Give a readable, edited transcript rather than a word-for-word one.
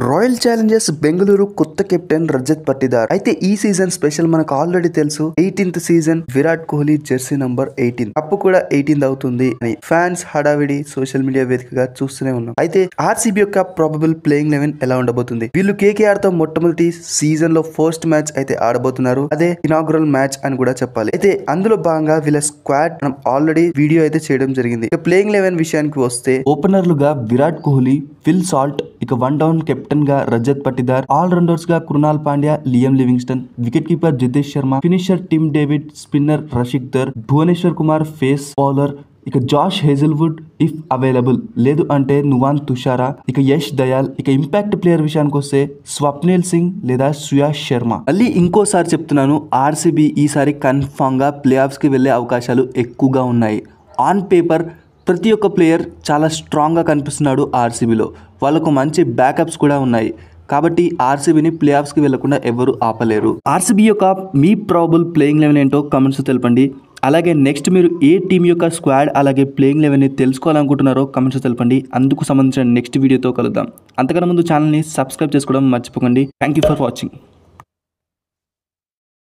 Royal Challengers Bengaluru కొత్త captain Rajat Patidar. అయితే ఈ సీజన్ స్పెషల్ మనకు ఆల్రెడీ తెలుసు. 18th season Virat Kohli Jersey number 18 cup కూడా 18 అవుతుంది అని ఫ్యాన్స్ హడావిడి సోషల్ మీడియా వేదికగా చూస్తూనే ఉన్నాం. అయితే ఆర్సీబీ యొక్క ప్రాబబుల్ ప్లేయింగ్ 11 ఎలా ఉండబోతుంది? వీళ్ళు కేకేఆర్ తో మొట్టమొదటి సీజన్ లో ఫస్ట్ మ్యాచ్ అయితే ఆడబోతున్నారు. అదే ఇనాగ్రల్ మ్యాచ్ అని కూడా చెప్పాలి. అయితే అందులో భాగంగా వీళ్ళ స్క్వాడ్ మనం ఆల్రెడీ వీడియో అయితే చేయడం జరిగింది. ప్లేయింగ్ 11 విషయానికి వస్తే ఓపెనర్లుగా విరాట్ కోహ్లీ, ఫిల్ సాల్ట్, ఇక వన్ డౌన్ కెప్టెన్ గా రజత్ పట్టిదార్, ఆల్ రౌండర్స్ గా Krunal Pandya, Liam Livingstone, wicket keeper Jitesh Sharma, finisher Tim David, spinner Rasikh Dar, Bhuvneshwar Kumar pace bowler, ఇక జాష్ హేజల్వుడ్ ఇఫ్ అవైలబుల్, లేదు అంటే నువాన్ తుషారా, ఇక యష్ దయాల్, ఇక ఇంపాక్ట్ ప్లేయర్ విషయానికి వస్తే స్వప్నిల్ సింగ్ లేదా సుయాష్ శర్మ. మళ్ళీ ఇంకోసారి చెప్తున్నాను, ఆర్సీబీ ఈసారి కన్ఫామ్ గా ప్లే ఆఫ్స్ కి వెళ్లే అవకాశాలు ఎక్కువగా ఉన్నాయి. ఆన్ పేపర్ ప్రతి ఒక్క ప్లేయర్ చాలా స్ట్రాంగ్గా కనిపిస్తున్నాడు ఆర్సీబీలో. వాళ్ళకు మంచి బ్యాకప్స్ కూడా ఉన్నాయి. కాబట్టి ఆర్సీబీని ప్లే ఆఫ్స్కి వెళ్లకుండా ఎవరు ఆపలేరు. ఆర్సీబీ యొక్క మీ ప్రాబుల్ ప్లేయింగ్ 11 ఏంటో కమెంట్స్ తెలపండి. అలాగే నెక్స్ట్ మీరు ఏ టీం యొక్క స్క్వాడ్ అలాగే ప్లేయింగ్ 11ని తెలుసుకోవాలనుకుంటున్నారో కమెంట్స్ తెలపండి. అందుకు సంబంధించిన నెక్స్ట్ వీడియోతో కలుద్దాం. అంతకన్నా ముందు ఛానల్ని సబ్స్క్రైబ్ చేసుకోవడం మర్చిపోకండి. Thank you for watching.